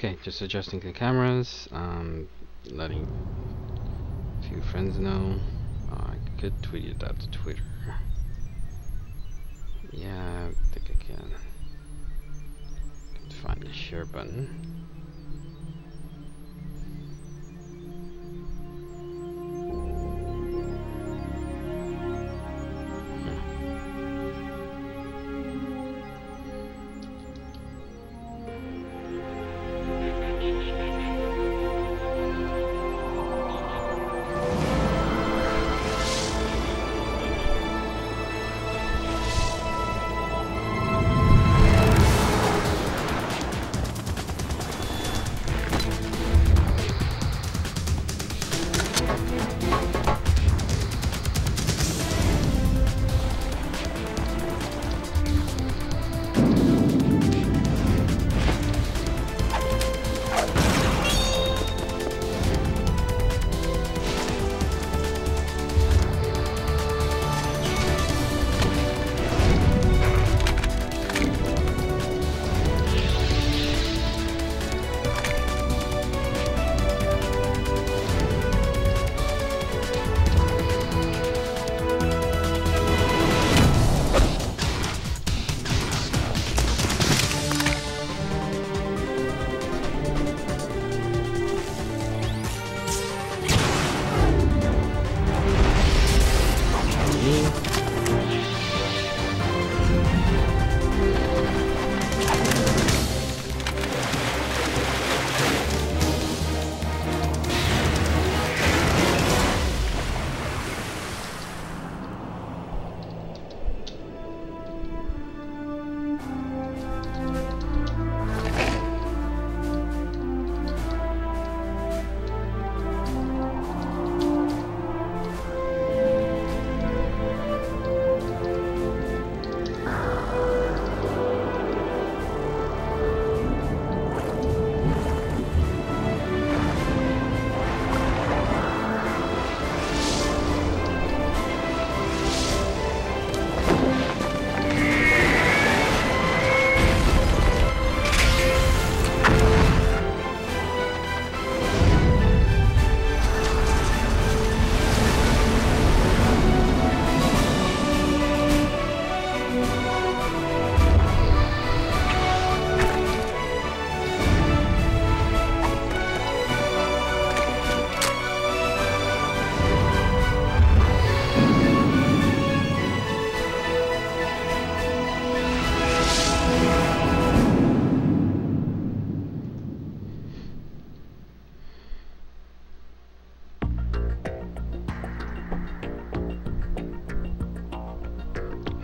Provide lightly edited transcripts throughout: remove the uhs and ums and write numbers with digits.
Okay, just adjusting the cameras, letting a few friends know. I could tweet it out to Twitter. Yeah, I think I can. Find the share button.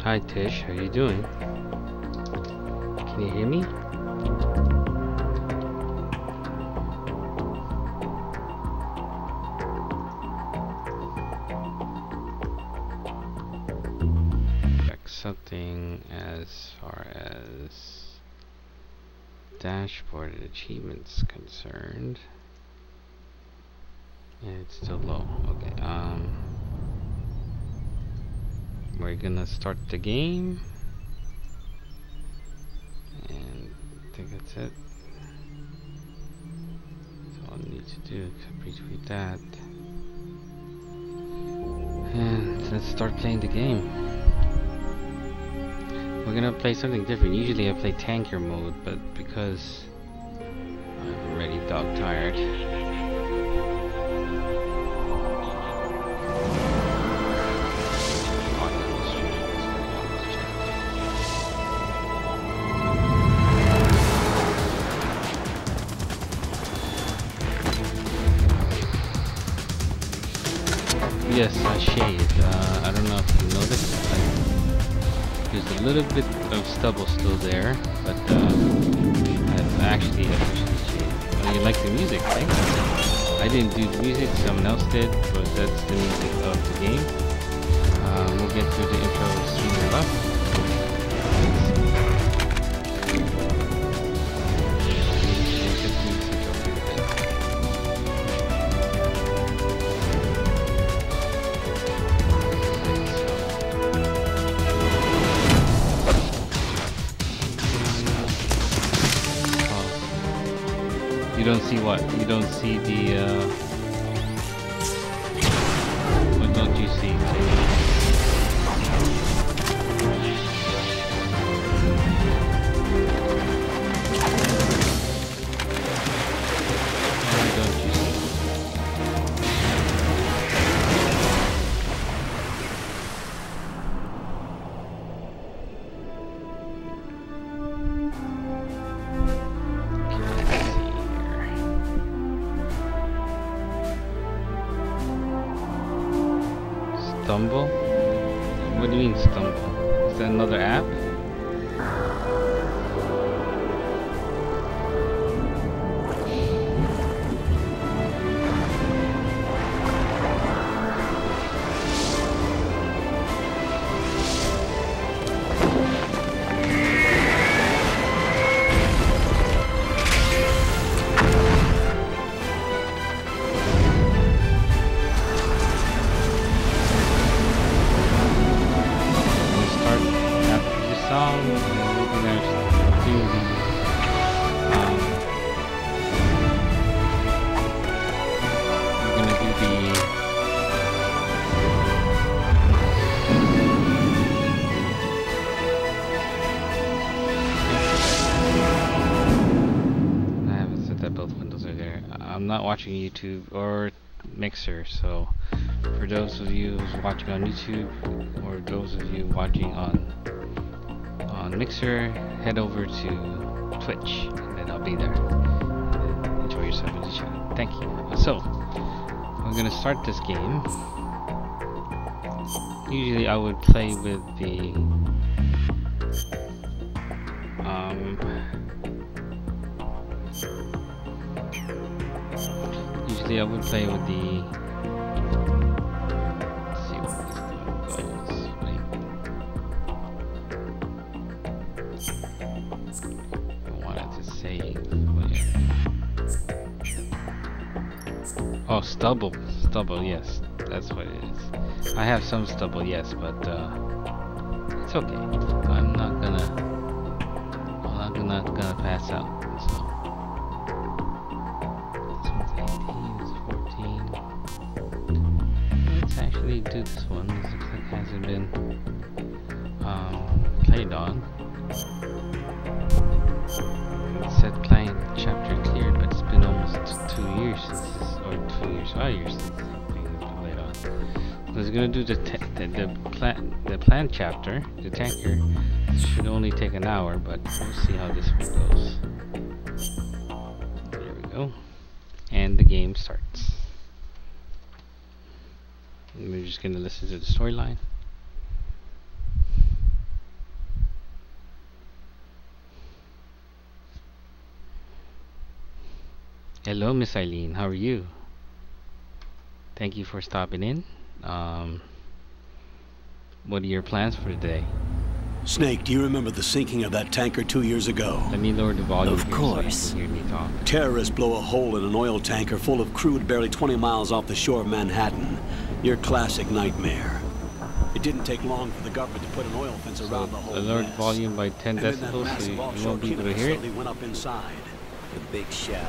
Hi Tish, how you doing? Can you hear me? Check something as far as dashboard achievements concerned. Yeah, it's still low. Okay, we're gonna start the game, and I think that's it. So all I need to do is retweet that, and let's start playing the game. We're gonna play something different. Usually I play tanker mode, but because I'm already dog tired, yes, I shade. I don't know if you noticed. There's a little bit of stubble still there, but I've actually officially shaved. Oh, you like the music, thanks. I didn't do the music, someone else did, but that's the music of the game. We'll get through the intro soon enough. don't see what? You don't see the, what don't you see? Stumble? What do you mean stumble? Is that another app? Not watching YouTube or Mixer, so for those of you who's watching on YouTube or those of you watching on Mixer, head over to Twitch and then I'll be there. Enjoy yourself in the chat. Thank you. So I'm gonna start this game. Usually I would play with the I would play with the. Let's see where this thing goes. I wanted to save. Oh, stubble. Stubble, yes. That's what it is. I have some stubble, yes, but it's okay. I'm not gonna pass out. So. Do this one. This looks like it hasn't been played on. It said client chapter cleared, but it's been almost 2 years since this, or 2 years, 5 years since this thing has been played on. So it's gonna do the plant chapter, the tanker. This should only take an hour, but we'll see how this one goes. There we go, and the game starts. We're just going to listen to the storyline. Hello, Miss Eileen. How are you? Thank you for stopping in. What are your plans for today? Snake, do you remember the sinking of that tanker 2 years ago? Let me lower the volume. Of course. So you can hear me talk. Terrorists blow a hole in an oil tanker full of crude barely 20 miles off the shore of Manhattan. Your classic nightmare. It didn't take long for the government to put an oil fence around the whole mess. Lower the volume by 10 decibels so you won't be able to hear it. Went up inside. The big shell.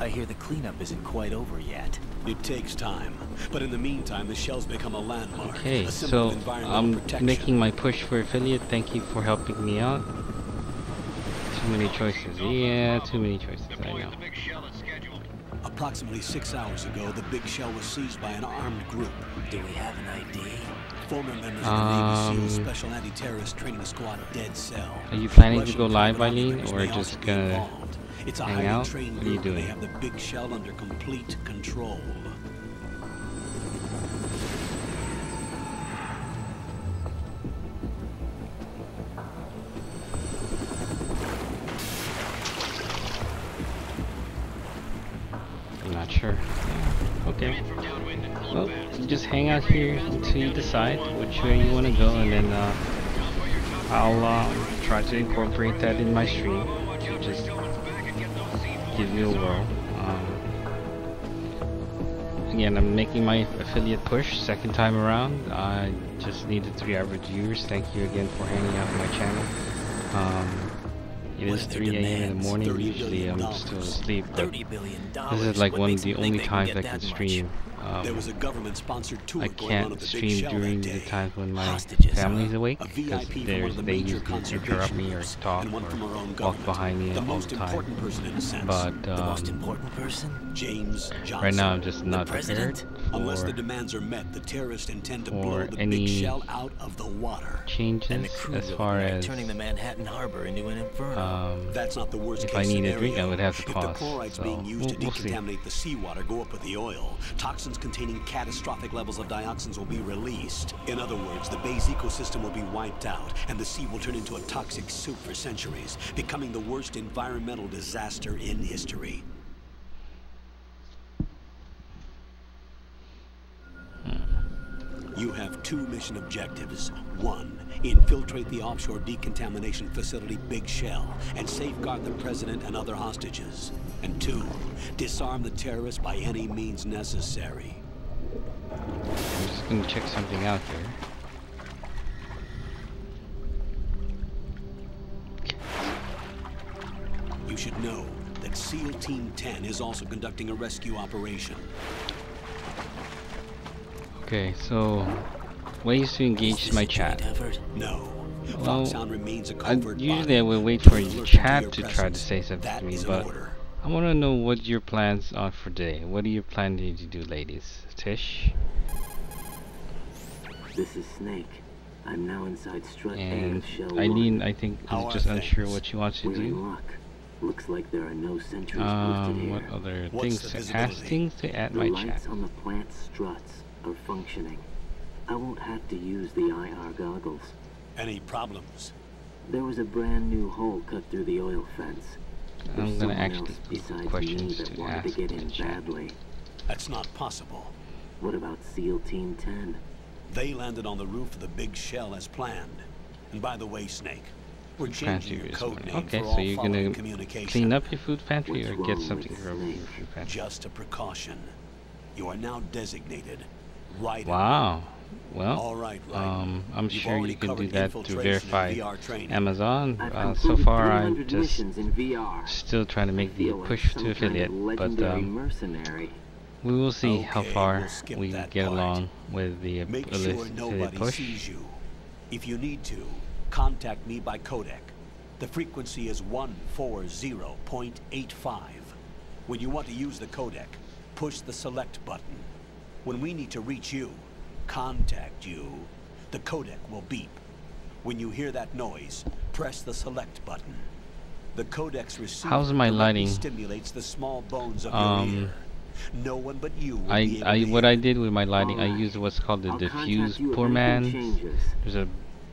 I hear the cleanup isn't quite over yet. It takes time, but in the meantime, the shell's become a landmark. Okay, so I'm making my push for affiliate. Thank you for helping me out. Too many choices. Yeah, too many choices. I know. Approximately 6 hours ago, the big shell was seized by an armed group. Do we have an ID? Former members of the Navy SEAL Special Anti-Terrorist Training Squad Dead Cell. Are you planning to go live, Eileen, or just gonna it's a hang out? Trained what are you doing? They have the big shell under complete control. I'm not sure. Okay. Well, you just hang out here until you decide which way you want to go, and then I'll try to incorporate that in my stream. Just give you a whirl. Again, I'm making my affiliate push second time around. I just needed 3 average viewers. Thank you again for hanging out on my channel. It is 3 a.m. in the morning. Usually I'm still asleep, but $30 billion. this is like What one of makes the them only think they times get I that can much? stream. There was a government-sponsored tour I going on at can't the Big stream Shell during that the day. times when my Hostages, family's huh? awake, A because VIP from one of the they major usually interrupt conservation me or groups, talk and one from our own or walk government. behind me The all most the time. important person in a sense. But The most important person? James Johnson. right now I'm just not president? prepared Unless the for demands are met, the terrorists intend to for blow the Big any Shell out of the water. And the changes crew as will far ignite, as turning the Manhattan Harbor into an inferno. That's not the worst if case I need scenario. a drink, I would have to If the pause. chlorides So being used to we'll see. decontaminate the seawater go up with the oil, toxins containing catastrophic levels of dioxins will be released. In other words, the bay's ecosystem will be wiped out, and the sea will turn into a toxic soup for centuries, becoming the worst environmental disaster in history. You have 2 mission objectives. 1, infiltrate the offshore decontamination facility Big Shell and safeguard the president and other hostages. And 2, disarm the terrorists by any means necessary. I'm just gonna check something out here. You should know that SEAL Team 10 is also conducting a rescue operation. Okay, so ways to engage my chat. No. Well, Foxhound remains a covert usually I body. will wait Keep for an your alert chat your to try to presence. say something That to me, is an but order. I want to know what your plans are for today. What are you planning to do, ladies? Tish? This is Snake. I'm now inside Strut A And of Shell Eileen, 1. I think, How is just are unsure things? what she wants to We're in do. luck. Looks like there are no sentries posted here. What other What's things the to ask visibility? things to add The my chat? lights on the plant struts are functioning. I won't have to use the IR goggles. Any problems? There was a brand new hole cut through the oil fence. I'm There's gonna someone actually else pick besides me questions that to wanted to ask get in in chat. badly. That's not possible. What about SEAL Team 10? They landed on the roof of the Big Shell as planned. And by the way, Snake, we're Fancy changing your this code morning. name Okay, for so all you're following gonna communication. clean up your food pantry What's or wrong get with something from Snake? your food pantry? Just a precaution. You are now designated Ryder. Wow. Well, All right, Ryder. I'm You've sure already you can do covered that to infiltration and verify VR training. Amazon. I've So completed far, I'm 300 just missions in VR. still trying to I make the feel like push some to kind of affiliate, but legendary mercenary. we will see how Okay, far we'll skip we that get part. along with the Make affiliate sure nobody push. sees you. If you need to, contact me by codec. The frequency is 140.85. When you want to use the codec, push the select button. When we need to reach you, contact you, the codec will beep. When you hear that noise, press the select button. The codec's receiver How's my directly lighting? stimulates the small bones of your ear. No one but you will be able to What hear I it. did with my lighting, I Alright. used what's called the I'll diffuse contact you if poor anything man. changes. There's a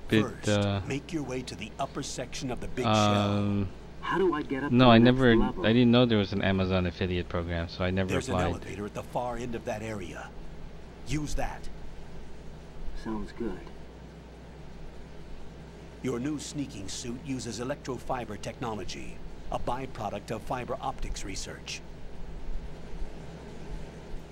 bit, First, make your way to the upper section of the Big Shell. How do I get up no, to I the never, next level? I didn't know there was an Amazon affiliate program, so I never There's an applied. elevator at the far end of that area. Use that. Sounds good. Your new sneaking suit uses electrofiber technology, a byproduct of fiber optics research.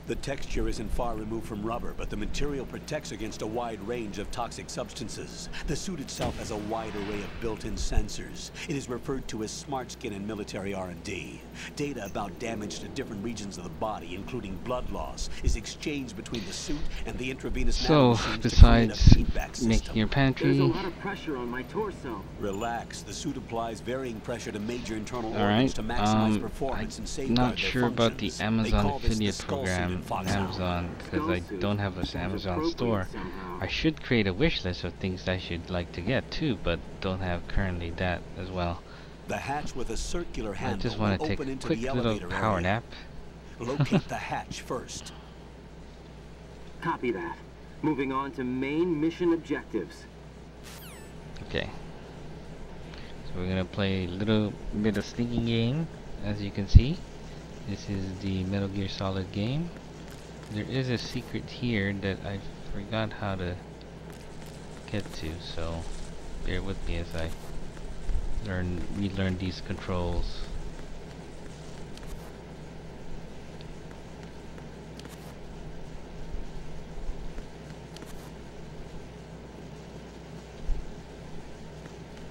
The texture isn't far removed from rubber, but the material protects against a wide range of toxic substances. The suit itself has a wide array of built-in sensors. It is referred to as smart skin in military R&D. Data about damage to different regions of the body, including blood loss, is exchanged between the suit and the intravenous So, nanomachines besides to create a feedback system. making your There's a pantry, lot of pressure on my torso. Relax. The suit applies varying pressure to major internal All organs right. to maximize performance and safeguard not their sure about the functions. They Amazon call this the affiliate skull suit program in on Foxhound. Amazon because I Skull don't have suit. an Sounds Amazon appropriate store. somehow. I should create a wish list of things I should like to get too, but don't have currently that as well. The hatch with a circular I handle just will want to take open a into quick the little elevator power area. nap. Locate the hatch first. Copy that. Moving on to main mission objectives. Okay. So we're gonna play a little bit of sneaking game, as you can see. This is the Metal Gear Solid game. There is a secret here that I forgot how to get to, so bear with me as I relearn these controls.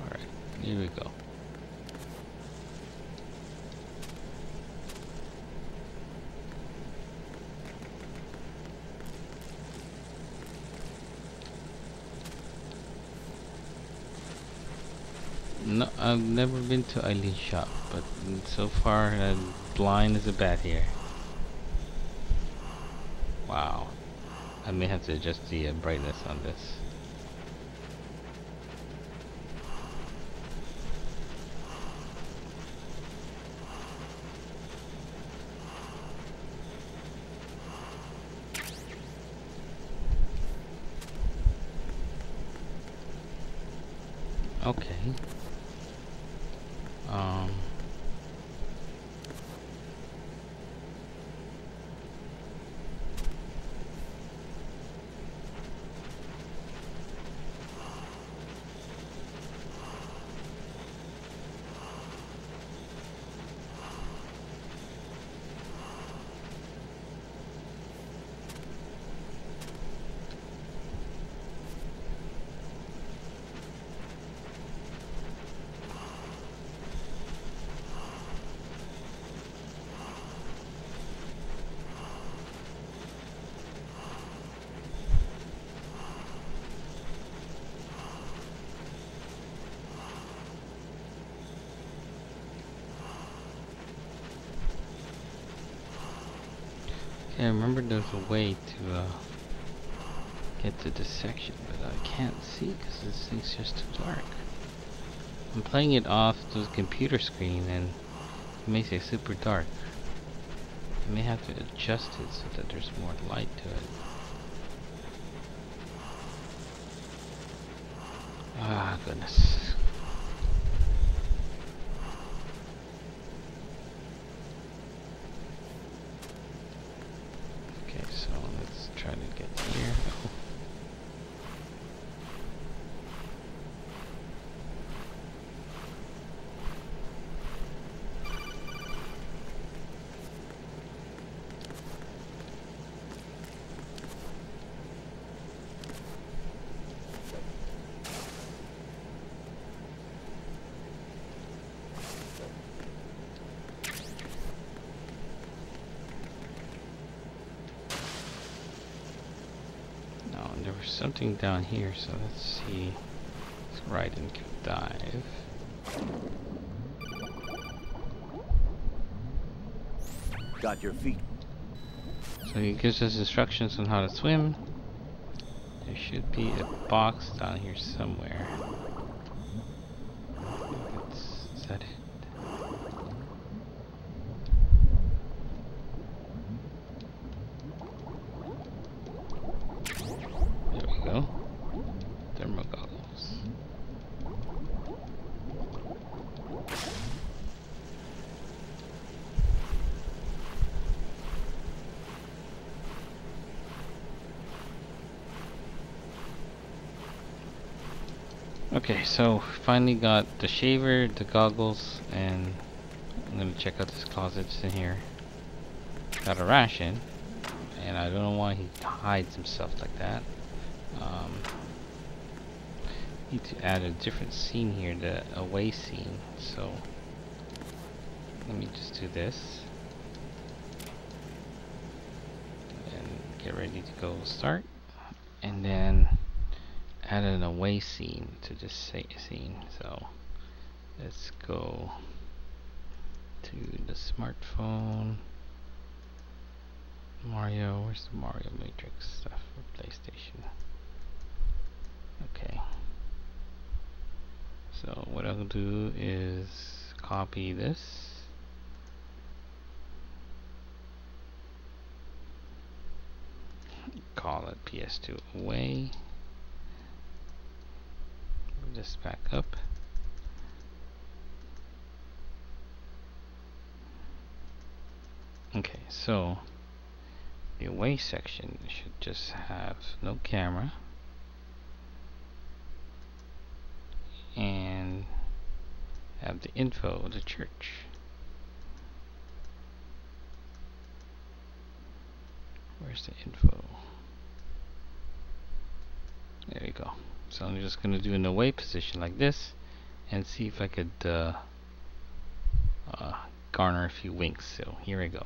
Alright, here we go. No, I've never been to Eileen's shop, but so far, blind as a bat here. Wow. I may have to adjust the brightness on this. Okay. I remember there's a way to get to this section, but I can't see because this thing's just too dark. I'm playing it off the computer screen and it makes it super dark. I may have to adjust it so that there's more light to it. Ah, goodness. Okay, so let's try to get here. Oh. There was something down here, so let's see. Let's right and dive. Got your feet. So he gives us instructions on how to swim. There should be a box down here somewhere. Is that it? Thermal goggles. Okay, so finally got the shaver, the goggles, and I'm gonna check out this closet in here. Got a ration, and I don't know why he hides himself like that. Need to add a different scene here, the away scene. So let me just do this and get ready to go start, and then add an away scene to this scene. So let's go to the smartphone. Mario, where's the Mario Matrix stuff for PlayStation? Okay. So what I'll do is copy this. Call it PS2 away. Move this back up. Okay, so the away section should just have no camera and have the info of the church. Where's the info? There we go. So I'm just going to do an away position like this and see if I could garner a few winks. So here we go.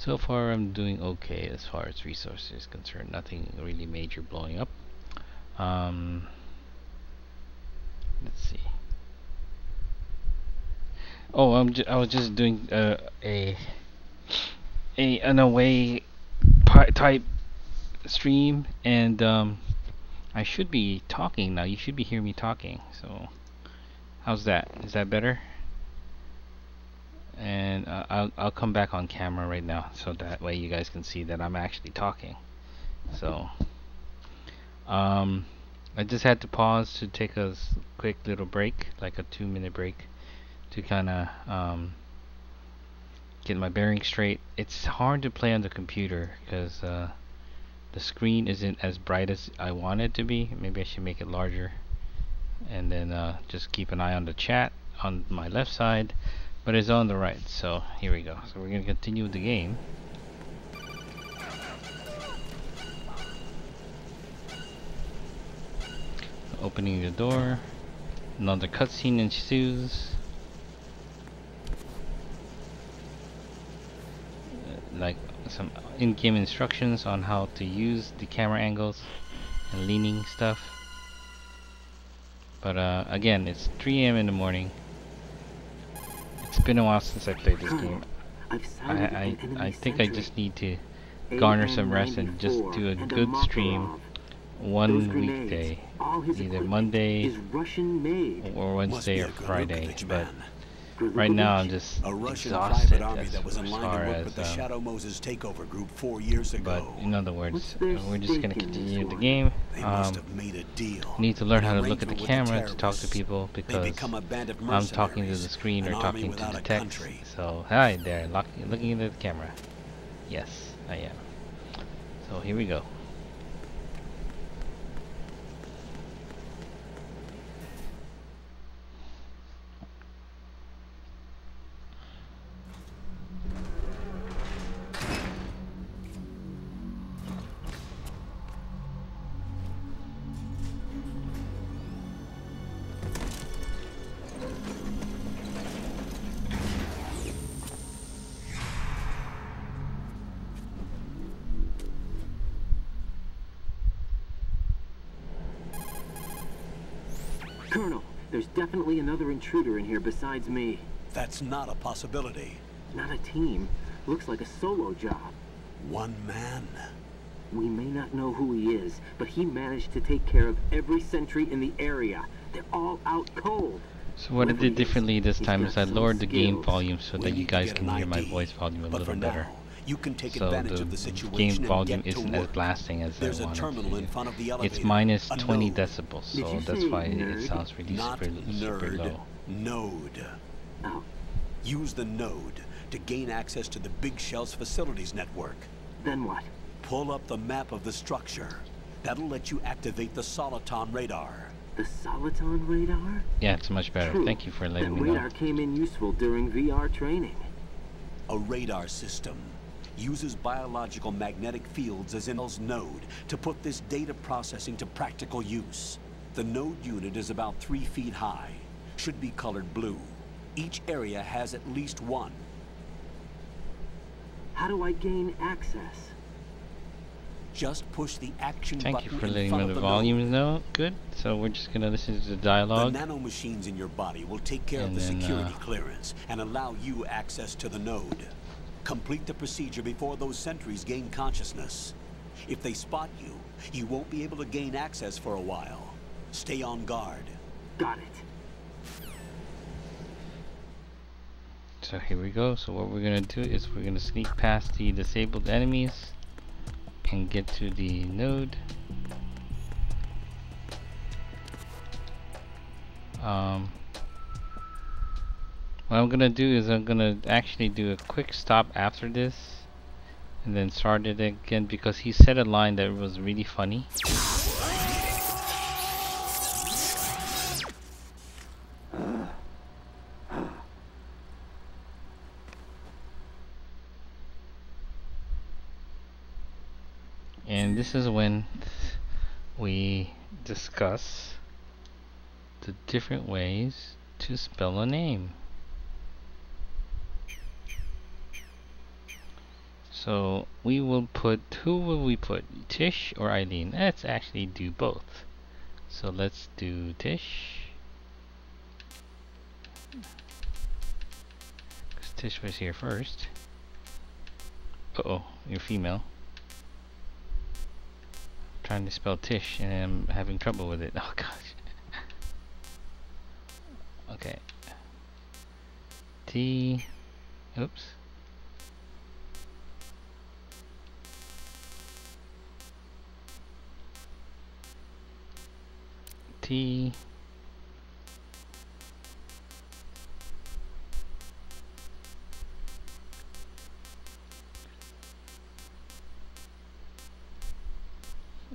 So far I'm doing okay as far as resources is concerned. Nothing really major blowing up. Let's see. Oh, I was just doing an away type stream, and I should be talking now. You should be hearing me talking. So how's that? Is that better? And I'll come back on camera right now, so that way you guys can see that I'm actually talking. So I just had to pause to take a quick little break, like a 2-minute break, to kind of get my bearings straight. It's hard to play on the computer because the screen isn't as bright as I want it to be. Maybe I should make it larger, and then just keep an eye on the chat on my left side, but it's on the right. So here we go. So we're gonna continue with the game. Opening the door, another cutscene ensues. Like some in-game instructions on how to use the camera angles and leaning stuff. But again, it's 3 a.m. in the morning. It's been a while since I played this game. I think I just need to garner some rest and just do a good stream one weekday, either Monday or Wednesday or Friday. But right now I'm just exhausted as far as but in other words, we're just gonna continue the game. Need to learn how to look at the camera to talk to people, because I'm talking to the screen or talking to the text. So hi there, looking into the camera. Yes, I am. So here we go. Colonel, there's definitely another intruder in here besides me. That's not a possibility. Not a team. Looks like a solo job. One man. We may not know who he is, but he managed to take care of every sentry in the area. They're all out cold. So what I did differently this time is I lowered the game volume so that you guys can hear my voice volume a little better. You can take So advantage the of the situation game volume and get to isn't as work. blasting as There's I a wanted terminal in to. front of the It's elevator. minus A 20 node. decibels, so that's why it sounds really super Nerd. low. Node. Oh, Use the node to gain access to the Big Shell's facilities network. then what? Pull up the map of the structure. That'll let you activate the Soliton radar. The Soliton radar? Yeah, it's much better. True. Thank you for letting That me know. radar came in useful during VR training. A radar system uses biological magnetic fields as Intel's node to put this data processing to practical use. The node unit is about 3 feet high, should be colored blue. Each area has at least one. How do I gain access? Just push the action Thank you button for in letting front me know of the the node. volume is now good. So we're just gonna listen to the The dialogue. nanomachines in your body will take care of And the then, security clearance and allow you access to the node. Complete the procedure before those sentries gain consciousness. If they spot you, you won't be able to gain access for a while. Stay on guard. Got it. So here we go. So what we're gonna do is we're gonna sneak past the disabled enemies and get to the node. What I'm gonna do is I'm gonna actually do a quick stop after this and then start it again, because he said a line that was really funny. And this is when we discuss the different ways to spell a name. So we will put, who will we put? Tish or Eileen? Let's actually do both. So let's do Tish. Because Tish was here first. Uh-oh, you're female. Trying to spell Tish and I'm having trouble with it. Oh gosh. Okay. T. Oops. T.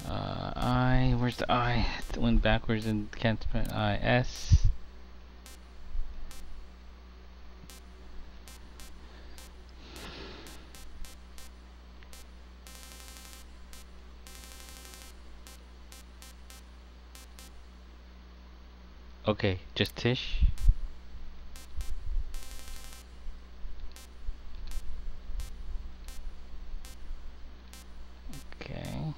I. Where's the I? It went backwards and can't spell I. S. Okay, just Tish. Okay.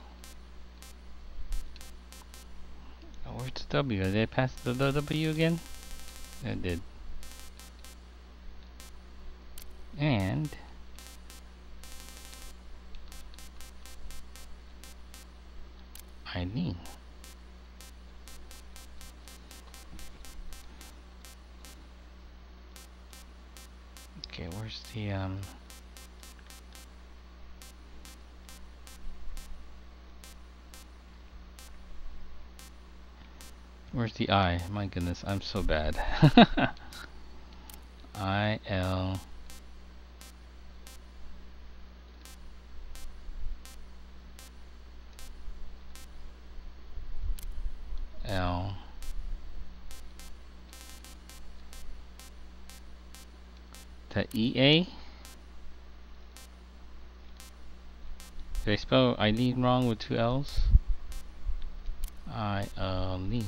Oh, where's the W? Did I pass the W again? I did. And Eileen. Okay, where's the where's the I? My goodness, I'm so bad. I L L the EA? Did I spell Eileen wrong with two L's? Eileen.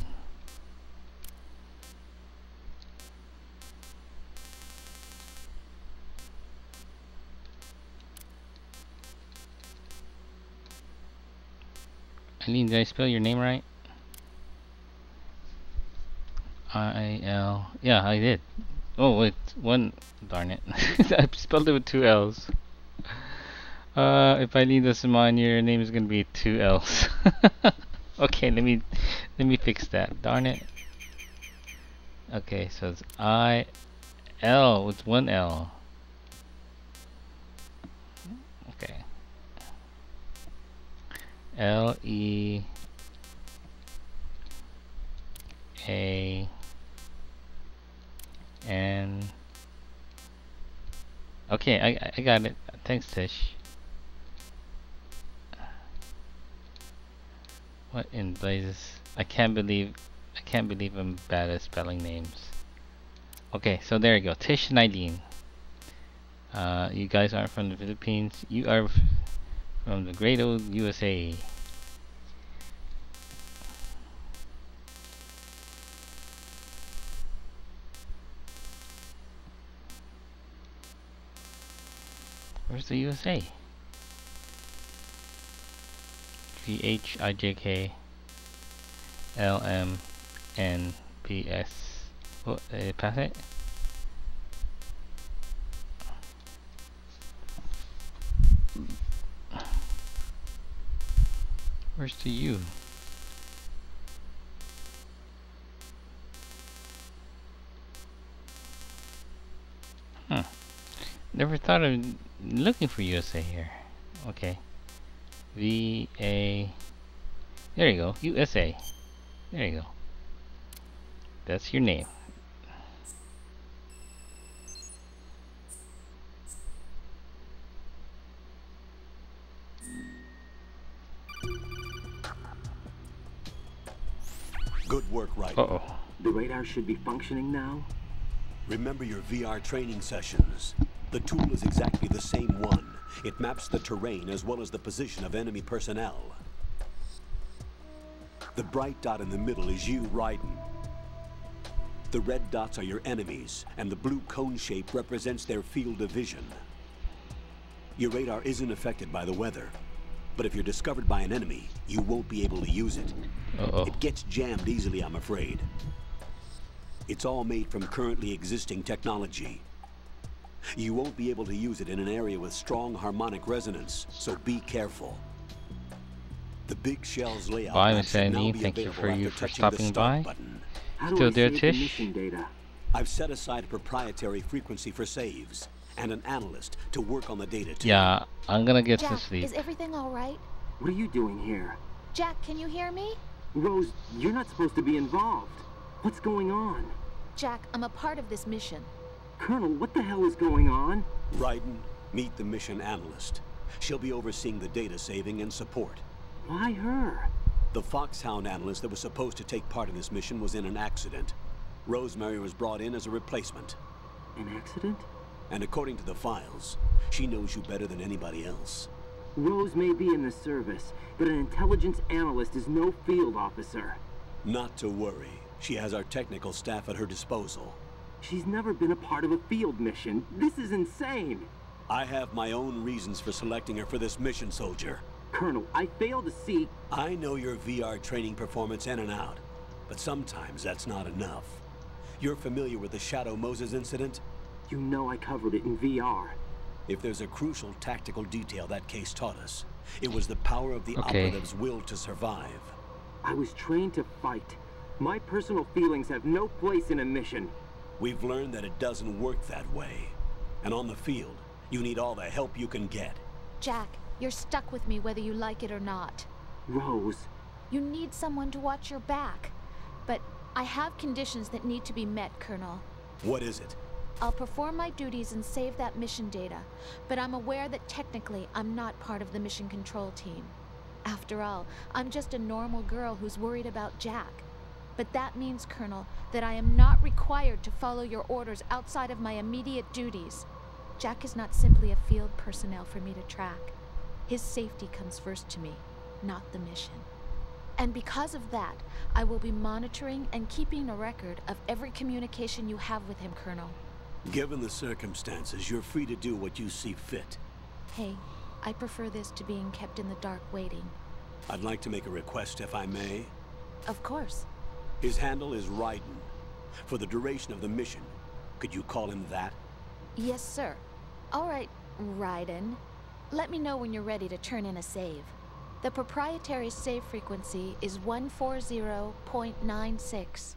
Eileen, did I spell your name right? I-L. Yeah, I did. Oh, wait, one. Darn it. I spelled it with two L's. If Eileen doesn't mind, your name is gonna be two L's. Okay, let me fix that. Darn it. Okay, so it's I-L with one L. Okay. L-E-A-N. Okay, I got it. Thanks, Tish. What in blazes? I can't believe I'm bad at spelling names. Okay, so there you go. Tish and Eileen. You guys aren't from the Philippines. You are from the great old USA. Where's the USA? VHIJKLMNPS. Oh, pass it? Where's the U? Huh. Never thought of looking for USA here. Okay. V-A... There you go. USA. There you go. That's your name. Good work, Ryder. Uh-oh. The radar should be functioning now. Remember your VR training sessions. The tool is exactly the same one. It maps the terrain as well as the position of enemy personnel. The bright dot in the middle is you, Raiden. The red dots are your enemies, and the blue cone shape represents their field of vision. Your radar isn't affected by the weather. But if you're discovered by an enemy, you won't be able to use it. Uh-oh. It gets jammed easily, I'm afraid. It's all made from currently existing technology. You won't be able to use it in an area with strong harmonic resonance, so be careful. The big shell's layout Bye, map Miss should now Annie. be Thank you available for after you for touching the stopping start by. button. How do Still I there, save Tish? the mission data? I've set aside a proprietary frequency for saves, and an analyst to work on the data too. Yeah, I'm gonna get some Jack, sleep. is everything all right? What are you doing here? Jack, can you hear me? Rose, you're not supposed to be involved. What's going on? Jack, I'm a part of this mission. Colonel, what the hell is going on? Raiden, meet the mission analyst. She'll be overseeing the data saving and support. Why her? The Foxhound analyst that was supposed to take part in this mission was in an accident. Rosemary was brought in as a replacement. An accident? And according to the files, she knows you better than anybody else. Rose may be in the service, but an intelligence analyst is no field officer. Not to worry. She has our technical staff at her disposal. She's never been a part of a field mission. This is insane. I have my own reasons for selecting her for this mission, soldier. Colonel, I fail to see... I know your VR training performance in and out, but sometimes that's not enough. You're familiar with the Shadow Moses incident? You know I covered it in VR. If there's a crucial tactical detail that case taught us, it was the power of the Okay. operative's will to survive. I was trained to fight. My personal feelings have no place in a mission. We've learned that it doesn't work that way. And on the field, you need all the help you can get. Jack, you're stuck with me whether you like it or not. Rose, You need someone to watch your back. But I have conditions that need to be met, Colonel. What is it? I'll perform my duties and save that mission data, but I'm aware that technically I'm not part of the mission control team. After all, I'm just a normal girl who's worried about Jack. But that means, Colonel, that I am not required to follow your orders outside of my immediate duties. Jack is not simply a field personnel for me to track. His safety comes first to me, not the mission. And because of that, I will be monitoring and keeping a record of every communication you have with him, Colonel. Given the circumstances, you're free to do what you see fit. Hey, I prefer this to being kept in the dark waiting. I'd like to make a request, if I may. Of course. His handle is Raiden. For the duration of the mission, could you call him that? Yes, sir. All right, Raiden. Let me know when you're ready to turn in a save. The proprietary save frequency is 140.96.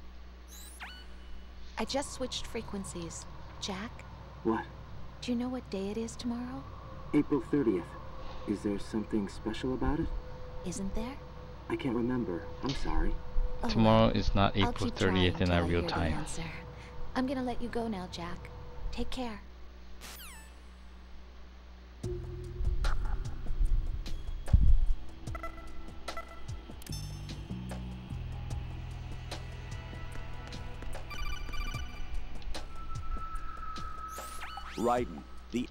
I just switched frequencies. Jack, what? do you know what day it is tomorrow? April 30th. Is there something special about it? Isn't there? I can't remember. I'm sorry. Oh, Tomorrow is not I'll April keep trying 30th in until our I real hear the time. answer. I'm gonna let you go now, Jack. Take care. Raiden, the...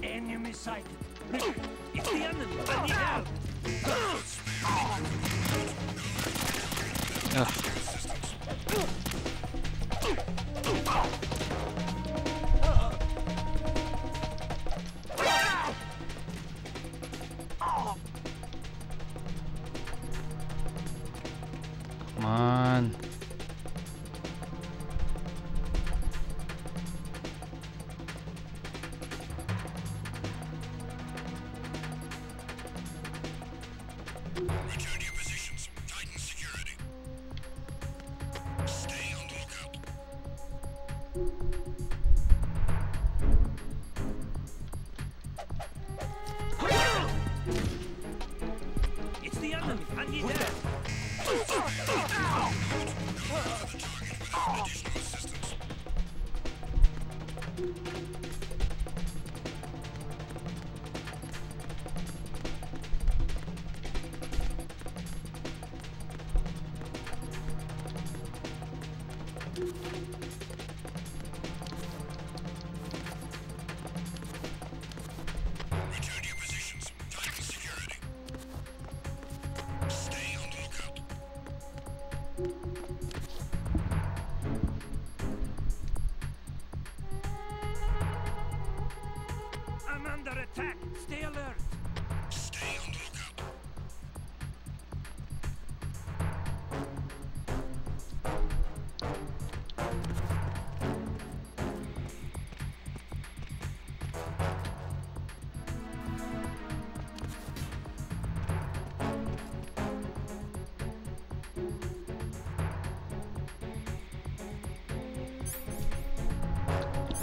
Enemy sighted. It's the enemy. I need help. Come on. Return to your positions. Tighten security. Stay on the lookout. It's the enemy. I need help. Additional assistance. I'm under attack. Stay alert. Stay on the lookout.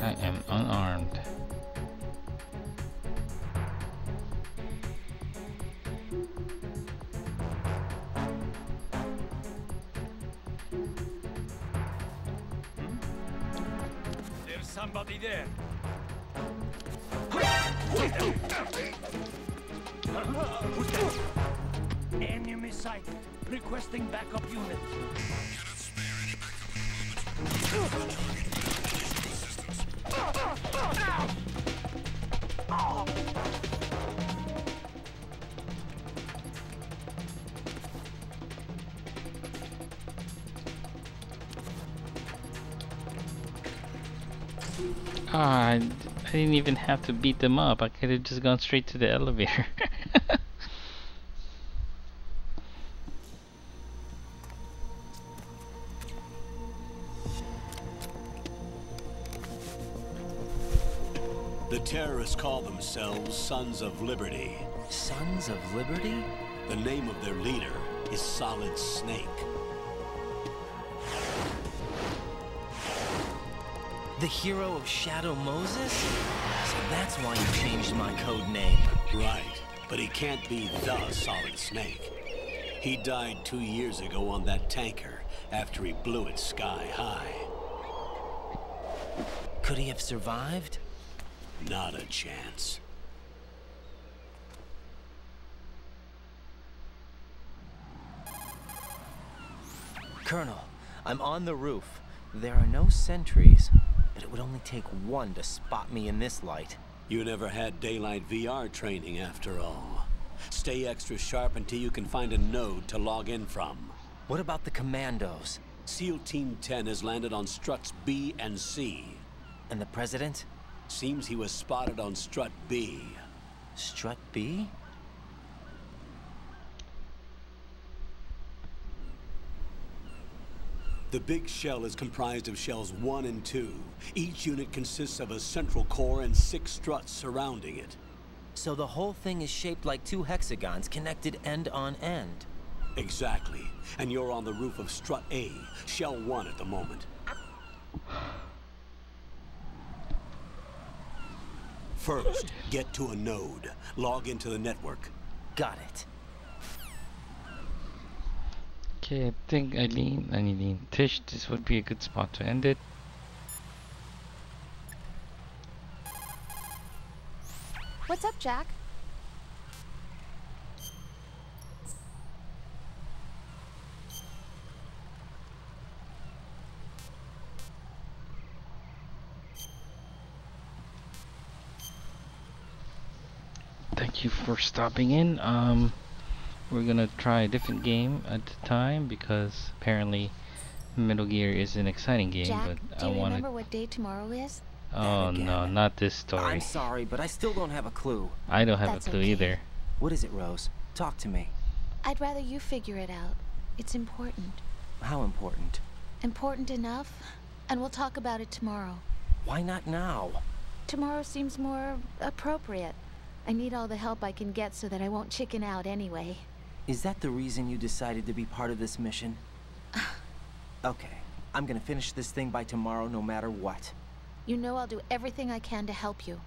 I am unarmed. There's somebody there. Who's that? Enemy sighted. Requesting backup unit. Cannot spare any backup at the moment. Additional assistance. Ah, I didn't even have to beat them up. I could have just gone straight to the elevator. The terrorists call themselves Sons of Liberty. Sons of Liberty? The name of their leader is Solid Snake. The hero of Shadow Moses? So that's why you changed my code name. Right, but he can't be the Solid Snake. He died 2 years ago on that tanker after he blew it sky high. Could he have survived? Not a chance. Colonel, I'm on the roof. There are no sentries, but it would only take one to spot me in this light. You never had daylight VR training after all. Stay extra sharp until you can find a node to log in from. What about the commandos? SEAL Team 10 has landed on struts B and C. And the president? Seems he was spotted on strut B. Strut B? The big shell is comprised of shells 1 and 2. Each unit consists of a central core and 6 struts surrounding it. So the whole thing is shaped like 2 hexagons connected end on end. Exactly. And you're on the roof of strut A, shell 1 at the moment. First, get to a node. Log into the network. Got it. Okay, I think Eileen, Tish, this would be a good spot to end it. What's up, Jack? Thank you for stopping in. We're gonna try a different game at the time because apparently Metal Gear is an exciting game, Jack, but do I you wanted. remember what day tomorrow is? Oh That no, again. not this story. I'm sorry, but I still don't have a clue. I don't have That's a clue okay. either. What is it, Rose? Talk to me. I'd rather you figure it out. It's important. How important? Important enough, and we'll talk about it tomorrow. Why not now? Tomorrow seems more appropriate. I need all the help I can get so that I won't chicken out anyway. Is that the reason you decided to be part of this mission? Okay, I'm gonna finish this thing by tomorrow no matter what. You know I'll do everything I can to help you.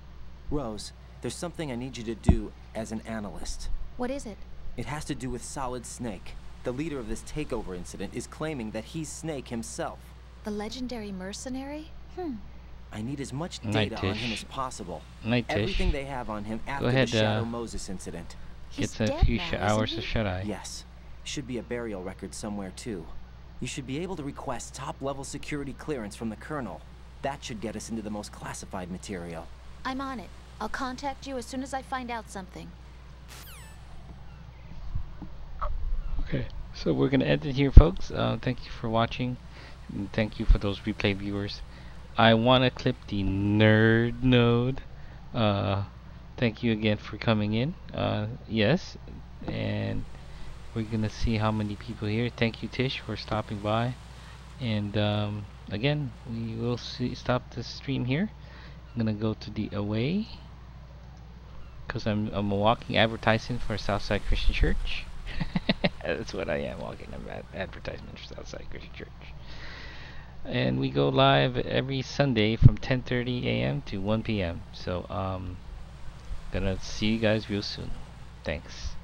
Rose, there's something I need you to do as an analyst. What is it? It has to do with Solid Snake. The leader of this takeover incident is claiming that he's Snake himself. The legendary mercenary? I need as much Night, data on him Tish. as possible. Night, Tish. Everything they have on him after ahead, the Shadow Moses incident. He's Gets a dead few now, hours isn't of he? shut-eye. Yes. Should be a burial record somewhere too. You should be able to request top-level security clearance from the Colonel. That should get us into the most classified material. I'm on it. I'll contact you as soon as I find out something. Okay, so So we're gonna end it here, folks. Thank you for watching, and thank you for those replay viewers. I wanna clip the nerd node. Uh, Thank you again for coming in. Yes, and we're gonna see how many people here. Thank you, Tish, for stopping by. And again, we will stop the stream here. I'm gonna go to the away because I'm a walking advertisement for Southside Christian Church. That's what I am, walking advertisement for Southside Christian Church. And we go live every Sunday from 10:30 a.m. to 1 p.m. So gonna see you guys real soon. Thanks.